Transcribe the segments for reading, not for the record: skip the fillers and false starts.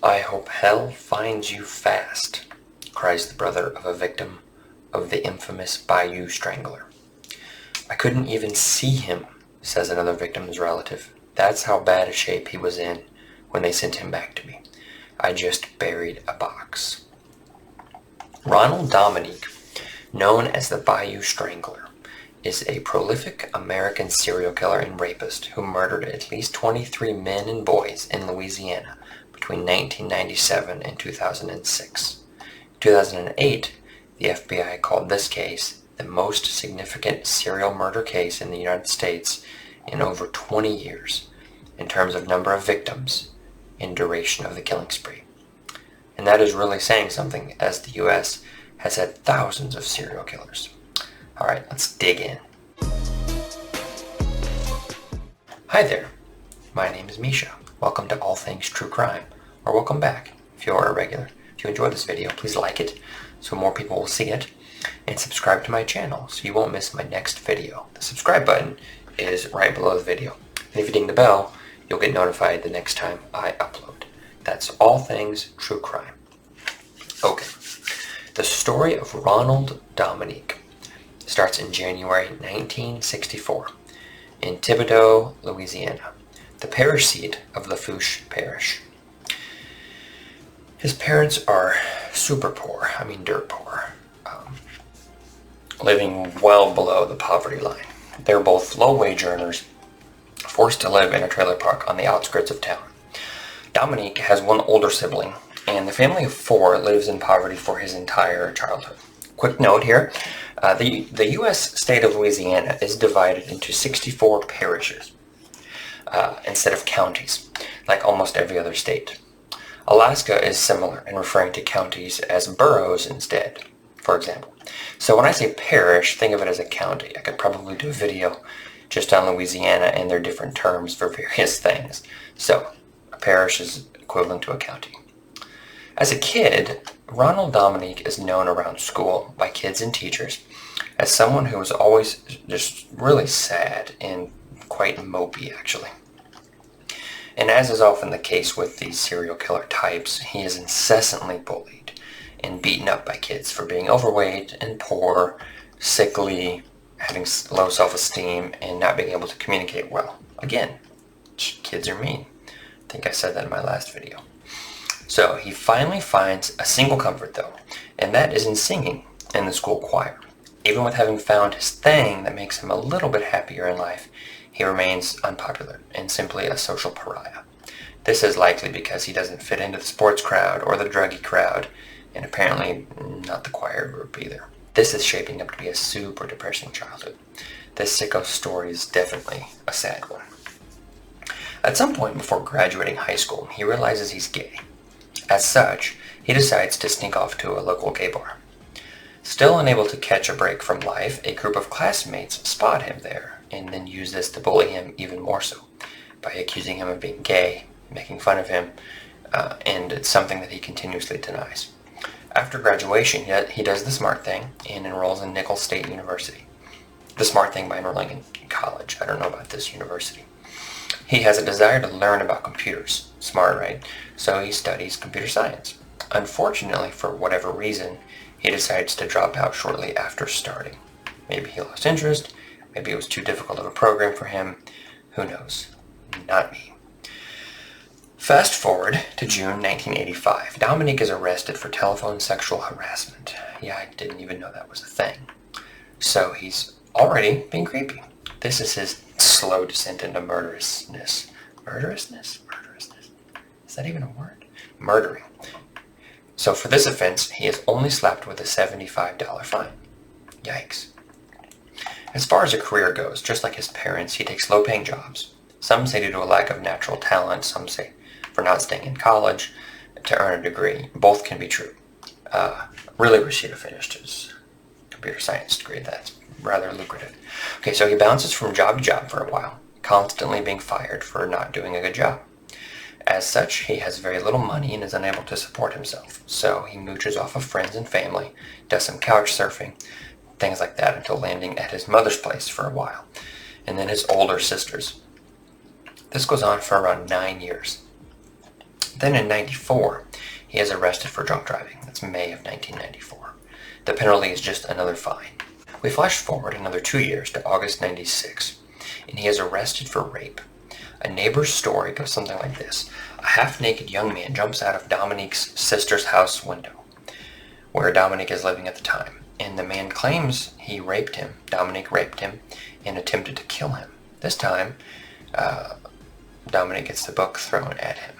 I hope hell finds you fast, cries the brother of a victim of the infamous Bayou Strangler. I couldn't even see him, says another victim's relative. That's how bad a shape he was in when they sent him back to me. I just buried a box. Ronald Dominique, known as the Bayou Strangler, is a prolific American serial killer and rapist who murdered at least 23 men and boys in Louisiana between 1997 and 2006. In 2008, the FBI called this case the most significant serial murder case in the United States in over 20 years in terms of number of victims and duration of the killing spree. And that is really saying something, as the U.S. has had thousands of serial killers. Alright, let's dig in. Hi there, my name is Misha. Welcome to All Things True Crime, or welcome back if you're a regular. If you enjoyed this video, please like it so more people will see it, and subscribe to my channel so you won't miss my next video. The subscribe button is right below the video, and if you ding the bell, you'll get notified the next time I upload. That's All Things True Crime. Okay, the story of Ronald Dominique starts in January 1964 in Thibodaux, Louisiana, the parish seat of Lafourche Parish. His parents are super poor, dirt poor, living well below the poverty line. They're both low-wage earners, forced to live in a trailer park on the outskirts of town. Dominique has one older sibling, and the family of four lives in poverty for his entire childhood. Quick note here, the U.S. state of Louisiana is divided into 64 parishes instead of counties, like almost every other state. Alaska is similar in referring to counties as boroughs instead, for example. So when I say parish, think of it as a county. I could probably do a video just on Louisiana and their different terms for various things. So a parish is equivalent to a county. As a kid, Ronald Dominique is known around school by kids and teachers as someone who was always just really sad and quite mopey, actually. And as is often the case with these serial killer types, he is incessantly bullied and beaten up by kids for being overweight and poor, sickly, having low self-esteem, and not being able to communicate well. Again, kids are mean. I think I said that in my last video. So he finally finds a single comfort though, and that is in singing in the school choir. Even with having found his thing that makes him a little bit happier in life, he remains unpopular and simply a social pariah. This is likely because he doesn't fit into the sports crowd or the druggy crowd, and apparently not the choir group either. This is shaping up to be a super depressing childhood. This sicko story is definitely a sad one. At some point before graduating high school, he realizes he's gay. As such, he decides to sneak off to a local gay bar. Still unable to catch a break from life, a group of classmates spot him there and then use this to bully him even more so by accusing him of being gay, making fun of him, and it's something that he continuously denies. After graduation, he does the smart thing and enrolls in Nicholls State University. The smart thing by enrolling in college. I don't know about this university. He has a desire to learn about computers. Smart, right? So he studies computer science. Unfortunately, for whatever reason, he decides to drop out shortly after starting. Maybe he lost interest, maybe it was too difficult of a program for him, who knows? Not me. Fast forward to June 1985. Dominique is arrested for telephone sexual harassment. Yeah, I didn't even know that was a thing. So he's already being creepy. This is his slow descent into murderousness. Murderousness? Is that even a word? Murdering. So for this offense, he is only slapped with a $75 fine. Yikes. As far as a career goes, just like his parents, he takes low-paying jobs. Some say due to a lack of natural talent, some say for not staying in college to earn a degree. Both can be true. Really wish he'd have finished his computer science degree. That's rather lucrative. Okay, so he bounces from job to job for a while, constantly being fired for not doing a good job. As such, he has very little money and is unable to support himself, so he mooches off of friends and family, does some couch surfing, things like that, until landing at his mother's place for a while, and then his older sister's. This goes on for around 9 years. Then in 94, he is arrested for drunk driving. That's May of 1994. The penalty is just another fine. We flash forward another 2 years to August 96, and he is arrested for rape. A neighbor's story goes something like this. A half-naked young man jumps out of Dominique's sister's house window, where Dominique is living at the time, and the man claims he raped him. Dominique raped him and attempted to kill him. This time, Dominique gets the book thrown at him.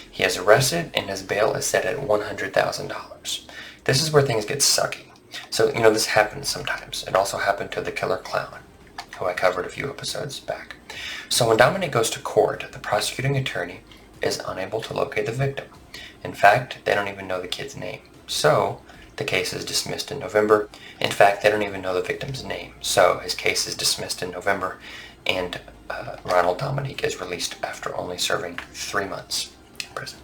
He is arrested and his bail is set at $100,000. This is where things get sucky. So, this happens sometimes. It also happened to the killer clown, who I covered a few episodes back. So when Dominique goes to court, the prosecuting attorney is unable to locate the victim. In fact, they don't even know the kid's name. So the case is dismissed in November. In fact, they don't even know the victim's name. So his case is dismissed in November, and Ronald Dominique is released after only serving 3 months in prison.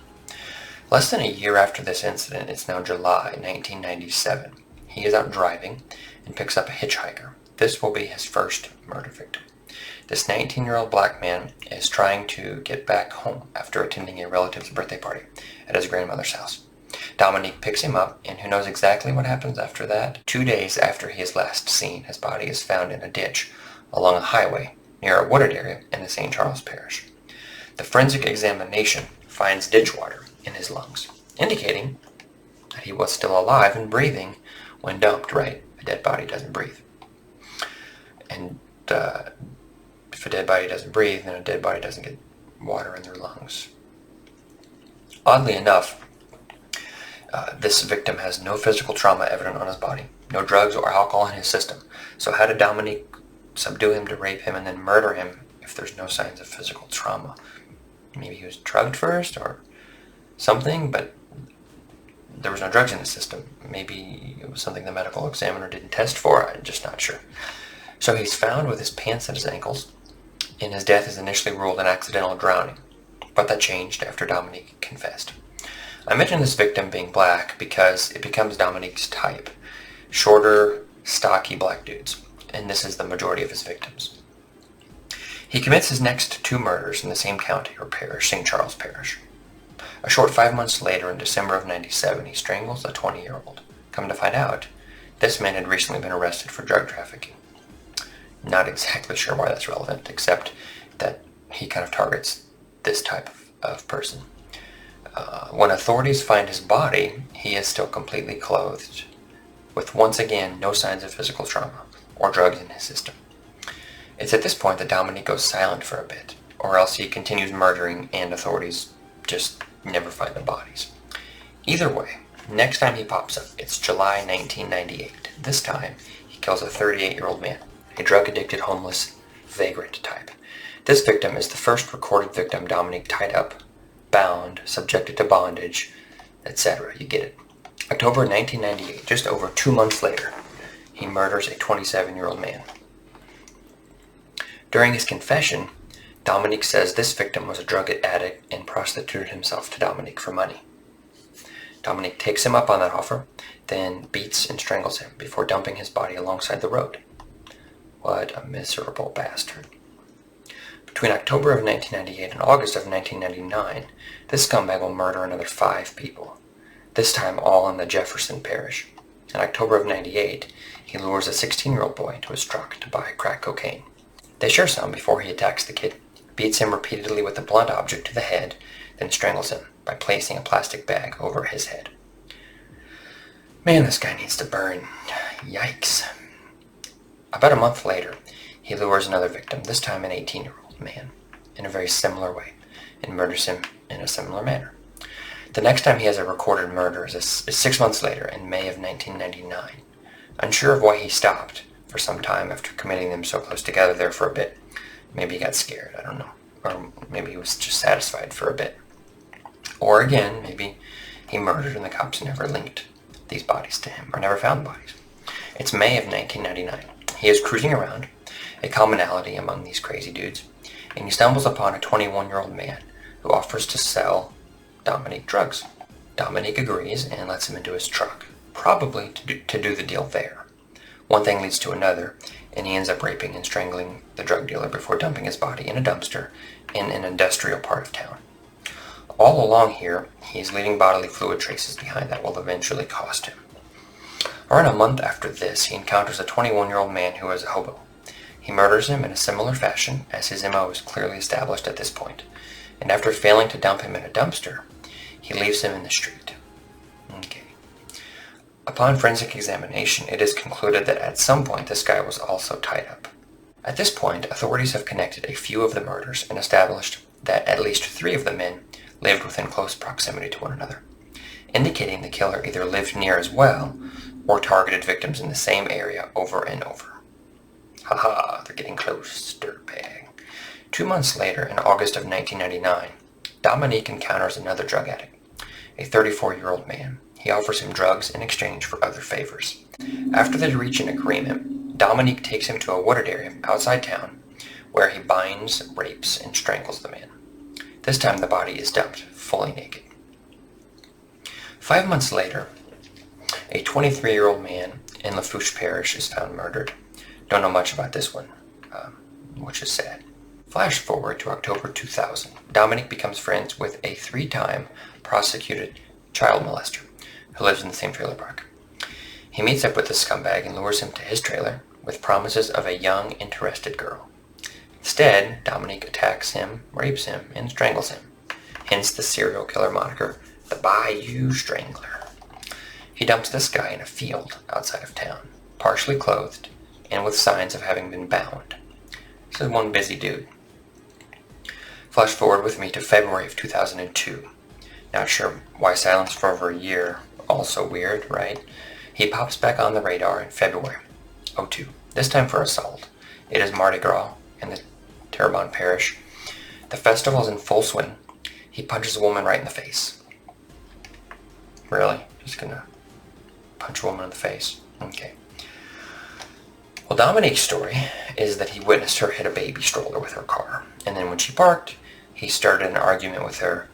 Less than a year after this incident, it's now July 1997. He is out driving and picks up a hitchhiker. This will be his first murder victim. This 19-year-old black man is trying to get back home after attending a relative's birthday party at his grandmother's house. Dominique picks him up, and who knows exactly what happens after that? 2 days after he is last seen, his body is found in a ditch along a highway near a wooded area in the St. Charles Parish. The forensic examination finds ditch water in his lungs, indicating that he was still alive and breathing when dumped, right? A dead body doesn't breathe. And if a dead body doesn't breathe, then a dead body doesn't get water in their lungs. Oddly enough, this victim has no physical trauma evident on his body, no drugs or alcohol in his system. So how did Dominique subdue him to rape him and then murder him if there's no signs of physical trauma? Maybe he was drugged first or something, but there was no drugs in his system. Maybe it was something the medical examiner didn't test for. I'm just not sure. So he's found with his pants at his ankles, and his death is initially ruled an accidental drowning, but that changed after Dominique confessed. I mentioned this victim being black because it becomes Dominique's type. Shorter, stocky black dudes, and this is the majority of his victims. He commits his next 2 murders in the same county or parish, St. Charles Parish. A short 5 months later, in December of 97, he strangles a 20-year-old. Come to find out, this man had recently been arrested for drug trafficking. Not exactly sure why that's relevant, except that he kind of targets this type of person. When authorities find his body, he is still completely clothed, with once again no signs of physical trauma or drugs in his system. It's at this point that Dominique goes silent for a bit, or else he continues murdering and authorities just never find the bodies. Either way, next time he pops up, it's July 1998. This time, he kills a 38-year-old man, a drug-addicted, homeless, vagrant type. This victim is the first recorded victim Dominique tied up, bound, subjected to bondage, etc. You get it. October 1998, just over 2 months later, he murders a 27-year-old man. During his confession, Dominique says this victim was a drug addict and prostituted himself to Dominique for money. Dominique takes him up on that offer, then beats and strangles him before dumping his body alongside the road. What a miserable bastard. Between October of 1998 and August of 1999, this scumbag will murder another 5 people, this time all in the Jefferson Parish. In October of 98, he lures a 16-year-old boy to his truck to buy crack cocaine. They share some before he attacks the kid, beats him repeatedly with a blunt object to the head, then strangles him by placing a plastic bag over his head. Man, this guy needs to burn. Yikes. About a month later, he lures another victim, this time an 18-year-old man, in a very similar way, and murders him in a similar manner. The next time he has a recorded murder is 6 months later, in May of 1999. Unsure of why he stopped for some time after committing them so close together there for a bit. Maybe he got scared, I don't know. Or maybe he was just satisfied for a bit. Or again, maybe he murdered and the cops never linked these bodies to him, or never found the bodies. It's May of 1999. He is cruising around, a commonality among these crazy dudes, and he stumbles upon a 21-year-old man who offers to sell Dominique drugs. Dominique agrees and lets him into his truck, probably to do the deal there. One thing leads to another, and he ends up raping and strangling the drug dealer before dumping his body in a dumpster in an industrial part of town. All along here, he is leaving bodily fluid traces behind that will eventually cost him. Around a month after this, he encounters a 21-year-old man who is a hobo. He murders him in a similar fashion, as his MO is clearly established at this point, and after failing to dump him in a dumpster, he leaves him in the street. Okay. Upon forensic examination, it is concluded that at some point this guy was also tied up. At this point, authorities have connected a few of the murders and established that at least 3 of the men lived within close proximity to one another, indicating the killer either lived near as well or targeted victims in the same area over and over. Haha, they're getting close, dirtbag. 2 months later, in August of 1999, Dominique encounters another drug addict, a 34-year-old man. He offers him drugs in exchange for other favors. After they reach an agreement, Dominique takes him to a wooded area outside town where he binds, rapes, and strangles the man. This time the body is dumped, fully naked. 5 months later, a 23-year-old man in Lafourche Parish is found murdered. Don't know much about this one, which is sad. Flash forward to October 2000. Dominique becomes friends with a 3-time prosecuted child molester who lives in the same trailer park. He meets up with the scumbag and lures him to his trailer with promises of a young, interested girl. Instead, Dominique attacks him, rapes him, and strangles him. Hence the serial killer moniker, the Bayou Strangler. He dumps this guy in a field outside of town, partially clothed, and with signs of having been bound. This is one busy dude. Flash forward with me to February of 2002. Not sure why silence for over a year. Also weird, right? He pops back on the radar in February 2002, this time for assault. It is Mardi Gras in the Terrebonne Parish. The festival is in full swing. He punches a woman right in the face. Really? Just gonna punch a woman in the face? Okay. Well, Dominique's story is that he witnessed her hit a baby stroller with her car. And then when she parked, he started an argument with her.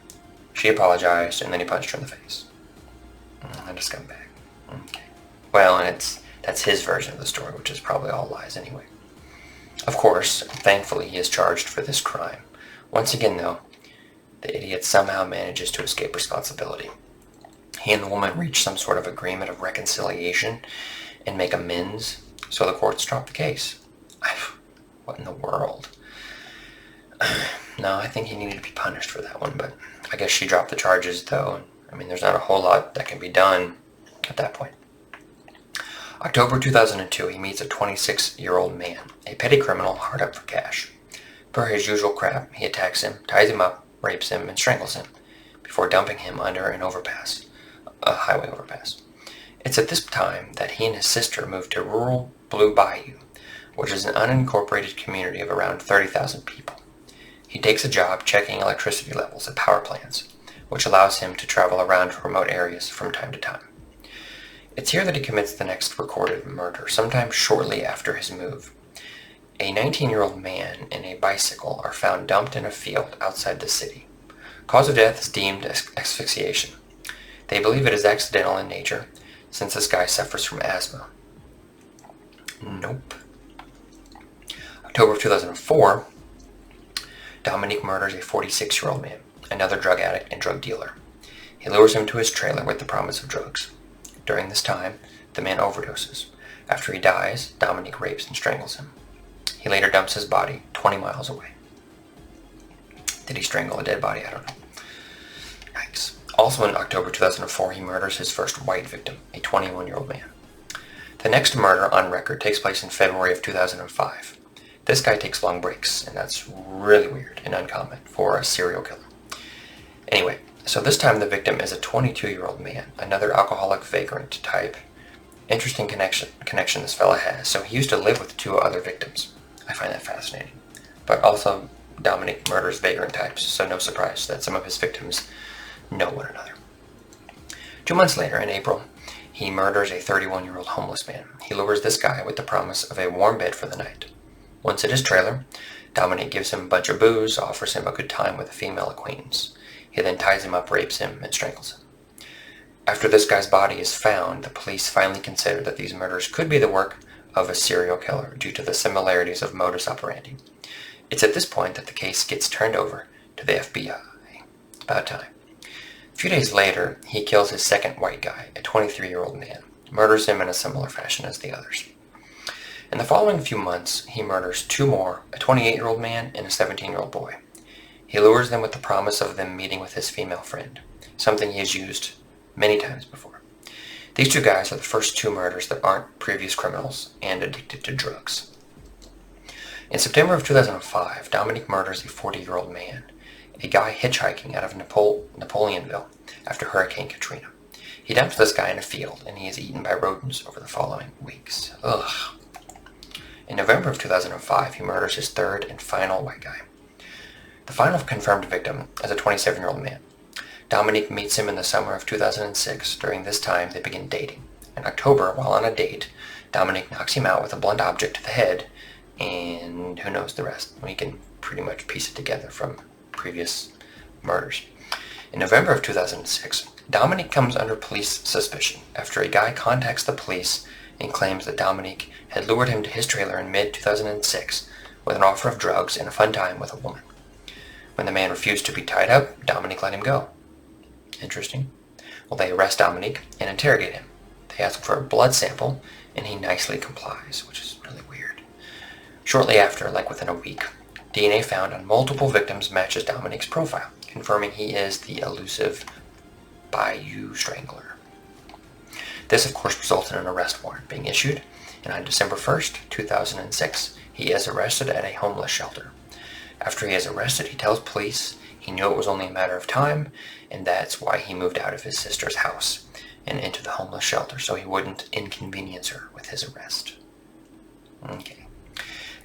She apologized, and then he punched her in the face. And a scumbag. Okay. Well, and that's his version of the story, which is probably all lies anyway. Of course, thankfully, he is charged for this crime. Once again, though, the idiot somehow manages to escape responsibility. He and the woman reach some sort of agreement of reconciliation and make amends, so the courts drop the case. What in the world? No, I think he needed to be punished for that one, but I guess she dropped the charges, though. I mean, there's not a whole lot that can be done at that point. October 2002, he meets a 26-year-old man, a petty criminal hard up for cash. Per his usual crap, he attacks him, ties him up, rapes him, and strangles him, before dumping him under an overpass, a highway overpass. It's at this time that he and his sister moved to rural Blue Bayou, which is an unincorporated community of around 30,000 people. He takes a job checking electricity levels at power plants, which allows him to travel around remote areas from time to time. It's here that he commits the next recorded murder, sometime shortly after his move. A 19-year-old man and a bicycle are found dumped in a field outside the city. Cause of death is deemed asphyxiation. They believe it is accidental in nature, since this guy suffers from asthma. Nope. October of 2004, Dominique murders a 46-year-old man, another drug addict and drug dealer. He lures him to his trailer with the promise of drugs. During this time, the man overdoses. After he dies, Dominique rapes and strangles him. He later dumps his body 20 miles away. Did he strangle a dead body? I don't know. Yikes. Also in October 2004, he murders his first white victim, a 21-year-old man. The next murder on record takes place in February of 2005. This guy takes long breaks, and that's really weird and uncommon for a serial killer. Anyway, so this time the victim is a 22-year-old man, another alcoholic vagrant type. Interesting connection this fella has. So he used to live with 2 other victims. I find that fascinating. But also, Dominique murders vagrant types, so no surprise that some of his victims know one another. 2 months later, in April, he murders a 31-year-old homeless man. He lures this guy with the promise of a warm bed for the night. Once at his trailer, Dominique gives him a bunch of booze, offers him a good time with a female acquaintance. He then ties him up, rapes him, and strangles him. After this guy's body is found, the police finally consider that these murders could be the work of a serial killer due to the similarities of modus operandi. It's at this point that the case gets turned over to the FBI. It's about time. few days later, he kills his second white guy, a 23-year-old man, murders him in a similar fashion as the others. In the following few months, he murders two more, a 28-year-old man and a 17-year-old boy. He lures them with the promise of them meeting with his female friend, something he has used many times before. These two guys are the first two murders that aren't previous criminals and addicted to drugs. In September of 2005, Dominique murders a 40-year-old man, a guy hitchhiking out of Napoleonville after Hurricane Katrina. He dumps this guy in a field, and he is eaten by rodents over the following weeks. Ugh. In November of 2005, he murders his third and final white guy. The final confirmed victim is a 27-year-old man. Dominique meets him in the summer of 2006. During this time, they begin dating. In October, while on a date, Dominique knocks him out with a blunt object to the head, and who knows the rest? We can pretty much piece it together from previous murders. In November of 2006, Dominique comes under police suspicion after a guy contacts the police and claims that Dominique had lured him to his trailer in mid-2006 with an offer of drugs and a fun time with a woman. When the man refused to be tied up, Dominique let him go. Interesting. Well, they arrest Dominique and interrogate him. They ask for a blood sample, and he nicely complies, which is really weird. Shortly after, like within a week, DNA found on multiple victims matches Dominique's profile, confirming he is the elusive Bayou Strangler. This, of course, resulted in an arrest warrant being issued, and on December 1st, 2006, he is arrested at a homeless shelter. After he is arrested, he tells police he knew it was only a matter of time, and that's why he moved out of his sister's house and into the homeless shelter, so he wouldn't inconvenience her with his arrest. Okay.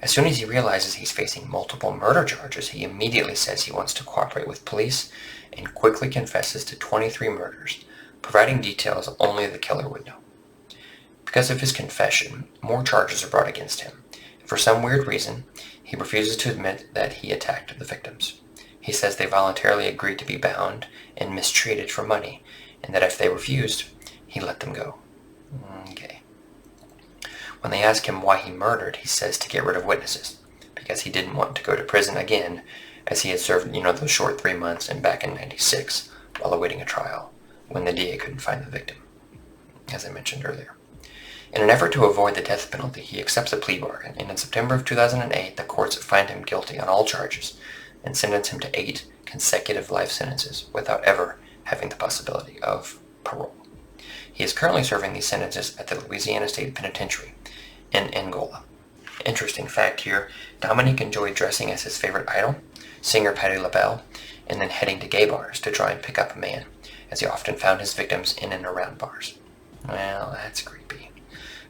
As soon as he realizes he's facing multiple murder charges, he immediately says he wants to cooperate with police and quickly confesses to 23 murders, providing details only the killer would know. Because of his confession, more charges are brought against him. For some weird reason, he refuses to admit that he attacked the victims. He says they voluntarily agreed to be bound and mistreated for money, and that if they refused, he let them go. Okay. When they ask him why he murdered, he says to get rid of witnesses, because he didn't want to go to prison again, as he had served, those short 3 months and back in '96 while awaiting a trial, when the DA couldn't find the victim, as I mentioned earlier. In an effort to avoid the death penalty, he accepts a plea bargain, and in September of 2008, the courts find him guilty on all charges and sentence him to 8 consecutive life sentences without ever having the possibility of parole. He is currently serving these sentences at the Louisiana State Penitentiary in Angola. Interesting fact here, Dominique enjoyed dressing as his favorite idol, singer Patti LaBelle, and then heading to gay bars to try and pick up a man, as he often found his victims in and around bars. Well, that's creepy.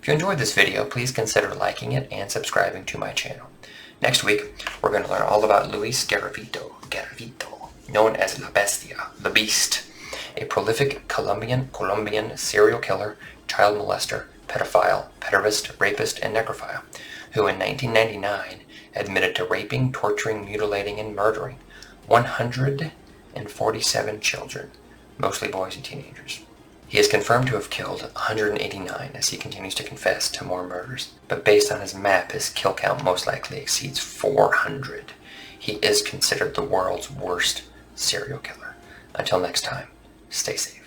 If you enjoyed this video, please consider liking it and subscribing to my channel. Next week, we're going to learn all about Luis Garavito, known as La Bestia, the Beast, a prolific Colombian serial killer, child molester, pedophile, pederast, rapist, and necrophile, who in 1999 admitted to raping, torturing, mutilating, and murdering 147 children, mostly boys and teenagers. He is confirmed to have killed 189 as he continues to confess to more murders, but based on his map, his kill count most likely exceeds 400. He is considered the world's worst serial killer. Until next time, stay safe.